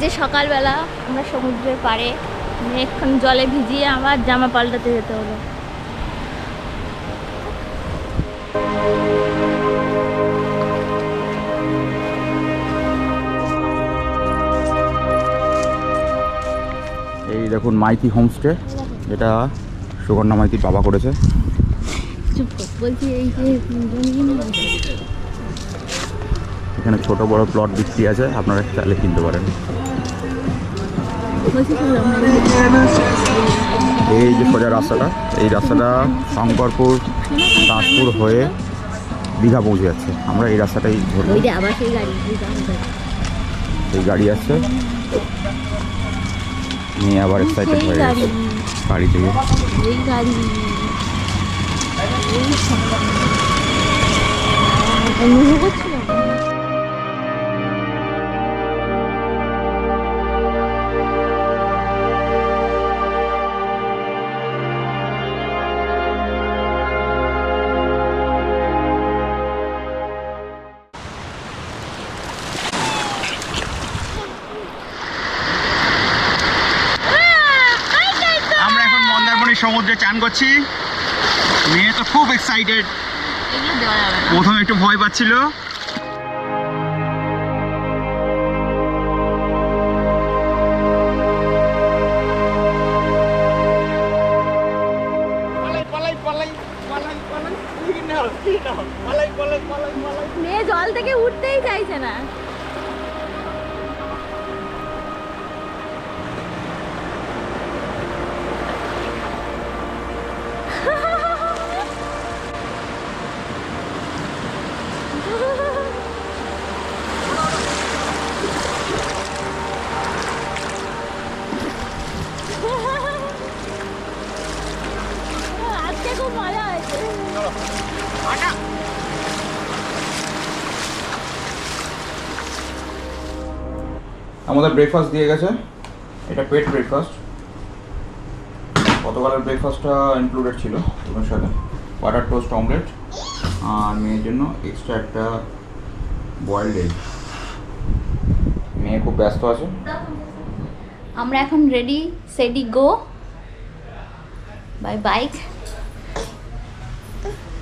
যে সকালবেলা আমরা সমুদ্রের পাড়ে এখন জলে ভিজিয়ে আবার জামা পাল্টাতে যেতে হলো। এই দেখুন মাইতি হোমস্টে, এটা সুগন্ধা মাইতির বাবা করেছে। বলছি এই যে এখানে ছোট বড় প্লট বিক্রি আছে, আপনারা চাইলে কিনতে পারেন। এই যে সোজা রাস্তাটা, এই রাস্তাটা শঙ্করপুর দাসপুর হয়ে দীঘা পৌঁছে যাচ্ছে। আমরা এই রাস্তাটাই ধরবো। এই গাড়ি আসছে, নিয়ে আবার এক্সাইটেড হয়ে গেছে গাড়ি থেকে। এই গাড়ি সমুদ্রে চান করছি, মেয়ে তো খুব এক্সাইটেড। প্রথমে একটু ভয় পাচ্ছিল, মেয়ে জল থেকে উঠতেই চাইছে না। আজকে খুব মজা হয়েছে। আমাদের ব্রেকফাস্ট দিয়ে গেছে, এটা পেড ব্রেকফাস্ট। গতকালের ব্রেকফাস্টটা ইনক্লুডেড ছিল ওর সাথে বাটার টোস্ট অমলেট, আর মেয়ের জন্য এক্সট্রা একটা বয়েলড এগ। মেয়ে খুব ব্যস্ত আছে। আমরা এখন রেডি সেডি গো বাই বাইক।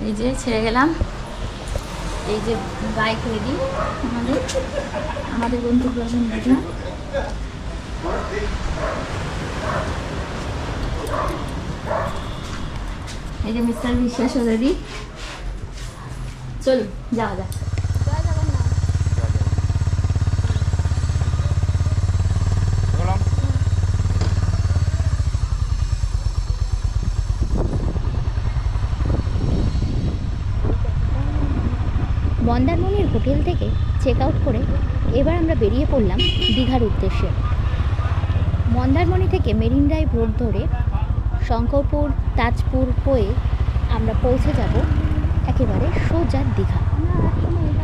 এই যে ছেড়ে গেলাম, এই যে বাইক রেডি আমাদের গন্তব্যস্থল দীঘা। এই যে মিস্টার বিশ্বাস রেডি, চল যাওয়া যাক। মন্দারমণির হোটেল থেকে চেক আউট করে এবার আমরা বেরিয়ে পড়লাম দীঘার উদ্দেশ্যে। মন্দারমণি থেকে মেরিন ড্রাইভ রোড ধরে শঙ্করপুর তাজপুর হয়ে আমরা পৌঁছে যাব একেবারে সোজা দীঘা।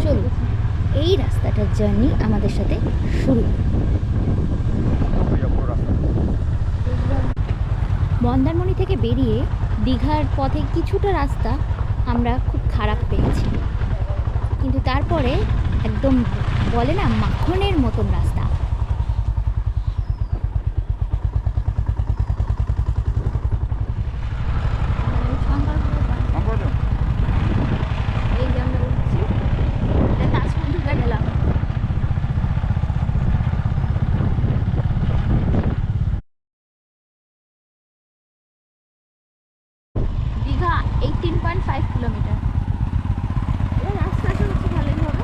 চলুন এই রাস্তাটার জার্নি আমাদের সাথে শুরু। মন্দারমণি থেকে বেরিয়ে দীঘার পথে কিছুটা রাস্তা আমরা খুব খারাপ পেয়েছি, কিন্তু তারপরে একদম বলে না মাখনের মতন রাস্তা। দীঘা 18.5 কিলোমিটার। রাস্তা হচ্ছে ভালোই হবে।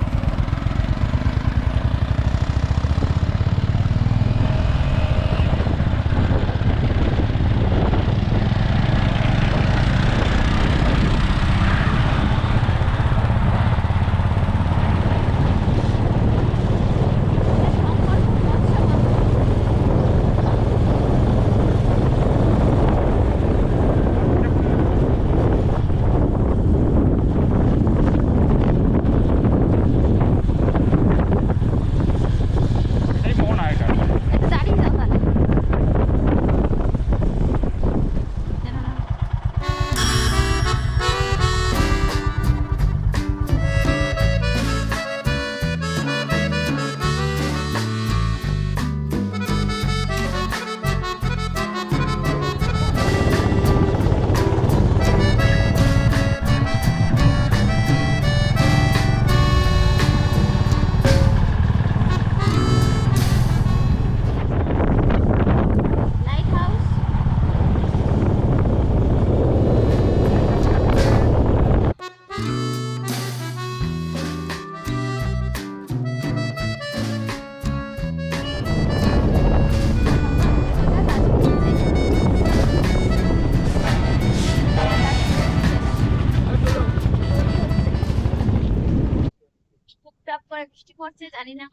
করে বৃষ্টি পড়ছে, জানি না।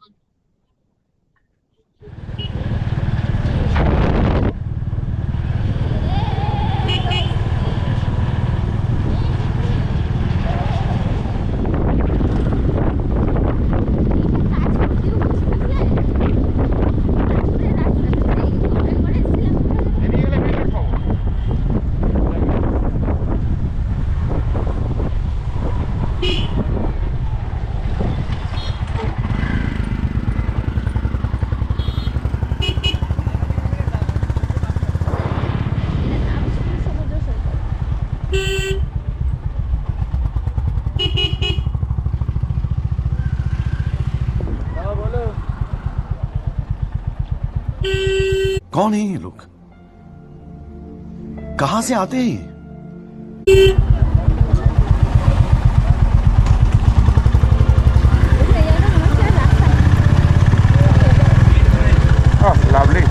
कौन है ये लोग? कहां से आते हैं ये? Oh, lovely.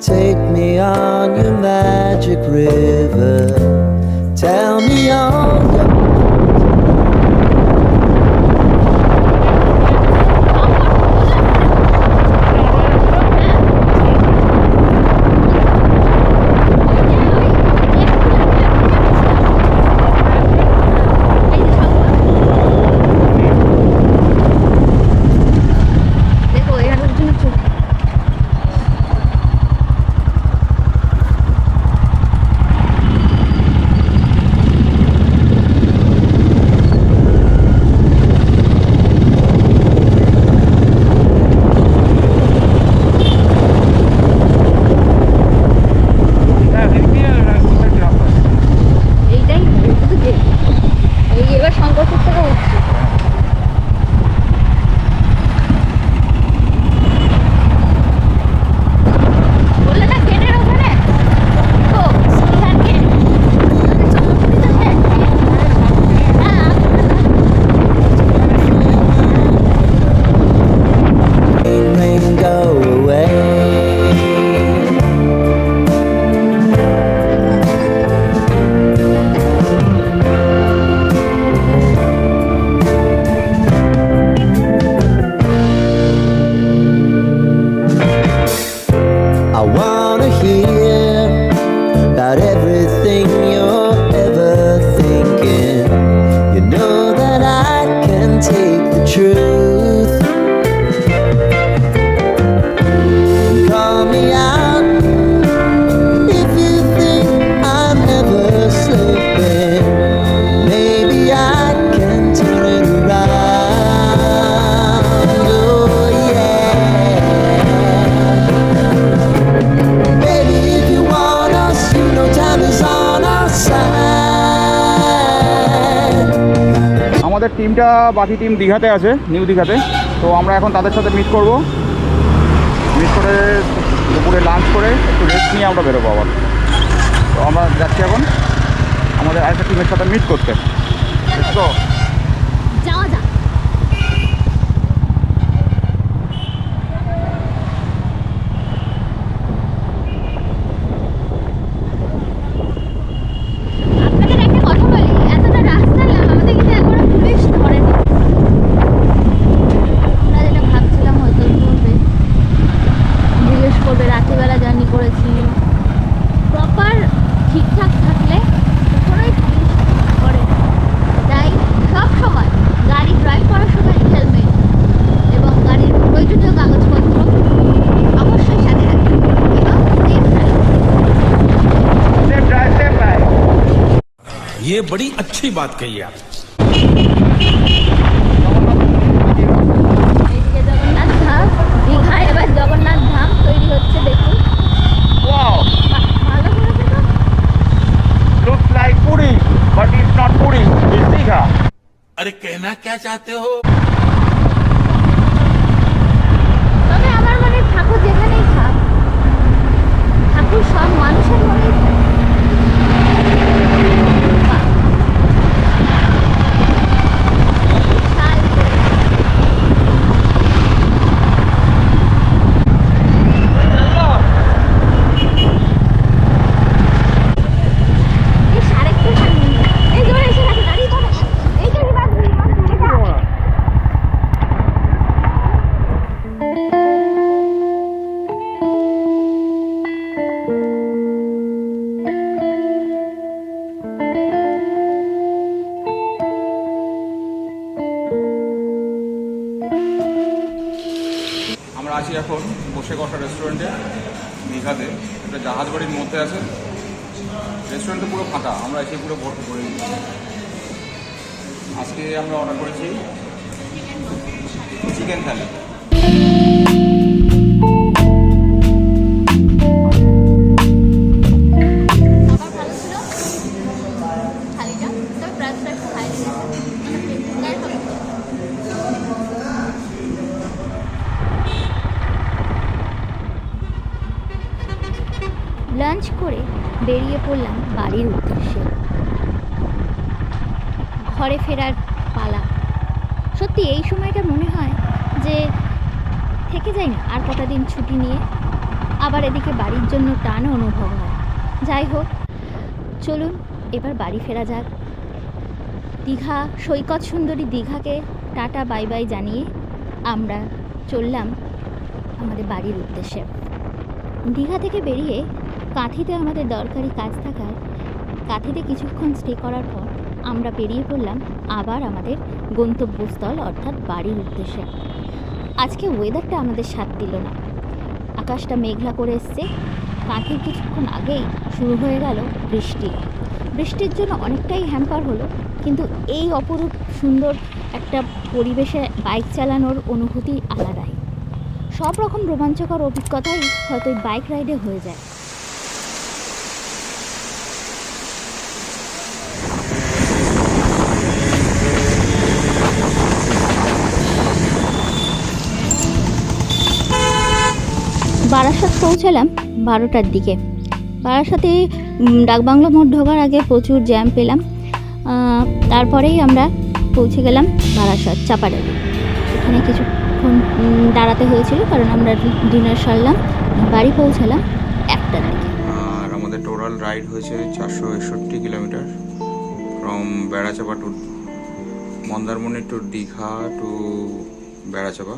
Take me on your magic river. Tell me all your দেখো এখানে জন্য চোখ এইটাই শুধু যে এই এবার শঙ্করপুর থেকে উঠছে। বললে না ট্রেনের ওখানে তো station K rain go away. I wanna hear about everything you're ever thinking. You know that I can take the truth. Call me out if you think I'm never slipping. Maybe I can turn it around. Oh yeah. Baby, if you want us, you know time is on our side. আমাদের টিমটা বাকি team দীঘাতে আছে, new দীঘাতে। তো আমরা এখন তাদের সাথে মিট করব। মিট করে দুপুরে লাঞ্চ করে একটু রেস্ট নিয়ে আমরা বেরোবো আবার। তো আমরা যাচ্ছি এখন আমাদের আরেকটা টিমের সাথে মিট করতে। তো যাওয়া যাক। আপনাদের একটা কথা বলি, এতটা রাস্তা এলাম, আমাদের কিন্তু এখনো পুলিশ ধরেনি। আমরা যেটা ভাবছিলাম হয়তো ধরবে, জিজ্ঞেস করবে রাত্রিবেলা জার্নি করেছি, প্রপার ঠিকঠাক থাকলে কখনোই পুলিশ করে না। তাই সব সময় গাড়ি ড্রাইভ করার সময় হেলমেট এবং গাড়ির প্রয়োজনীয় কাগজপত্র অবশ্যই সাথে রাখবেন এবং সেফ ড্রাইভ। ये बड़ी अच्छी बात कही आप। এইদিকে জগন্নাথ ধাম, দীঘায় এবার জগন্নাথ ধাম তৈরি হচ্ছে, দেখুন। ওয়াও, ভালো করেছে তো। looks like Puri, but it's not Puri, it's Digha. अरे कहना क्या चाहते हो? তবে আমার মনে হয় ঠাকুর যেখানেই থাক, ঠাকুর সব মানুষের মনেই থাকে। বাহ। বিশাল করে। আছি এখন বসে কষা রেস্টুরেন্টে দীঘাতে, একটা জাহাজ বাড়ির মধ্যে আছে। রেস্টুরেন্টটা পুরো ফাঁকা, আমরা এসে পুরো ভর্তি করে দিচ্ছি। আজকে আমরা অর্ডার করেছি চিকেন থালি। খাবার ভালো ছিল থালিটা, তবে প্রাইসটা একটু হাই ছিল। যাই হোক, লাঞ্চ করে বেরিয়ে পড়লাম বাড়ির উদ্দেশ্যে। ঘরে ফেরার পালা। সত্যি এই সময়টা মনে হয় যে থেকে যাই না আর কটা দিন ছুটি নিয়ে, আবার এদিকে বাড়ির জন্য টানও অনুভব হয়। যাই হোক, চলুন এবার বাড়ি ফেরা যাক। দীঘা, সৈকত সুন্দরী দীঘাকে টাটা বাই বাই জানিয়ে আমরা চললাম আমাদের বাড়ির উদ্দেশ্যে। দীঘা থেকে বেরিয়ে কাঁথিতে আমাদের দরকারি কাজ থাকায় কাঁথিতে কিছুক্ষণ স্টে করার পর আমরা বেরিয়ে পড়লাম আবার আমাদের গন্তব্যস্থল অর্থাৎ বাড়ির উদ্দেশ্যে। আজকে ওয়েদারটা আমাদের সাথ দিল না, আকাশটা মেঘলা করে এসছে। কাঁথির কিছুক্ষণ আগেই শুরু হয়ে গেল বৃষ্টি। বৃষ্টির জন্য অনেকটাই হ্যাম্পার হলো, কিন্তু এই অপরূপ সুন্দর একটা পরিবেশে বাইক চালানোর অনুভূতি আলাদাই। সব রকম রোমাঞ্চকর অভিজ্ঞতাই হয়তো এই বাইক রাইডে হয়ে যায়। বারাসাত পৌঁছালাম 12টার দিকে। বারাসাতে ডাকবাংলো মোড় ঢোকার আগে প্রচুর জ্যাম পেলাম। তারপরেই আমরা পৌঁছে গেলাম বারাসাত চাপাডালি। এখানে কিছুক্ষণ দাঁড়াতে হয়েছিল কারণ আমরা ডিনার সারলাম। বাড়ি পৌঁছালাম 1টার দিকে। আর আমাদের টোটাল রাইড হয়েছে 461 kilometre from Berachampa to Mandarmani to Digha to Berachampa.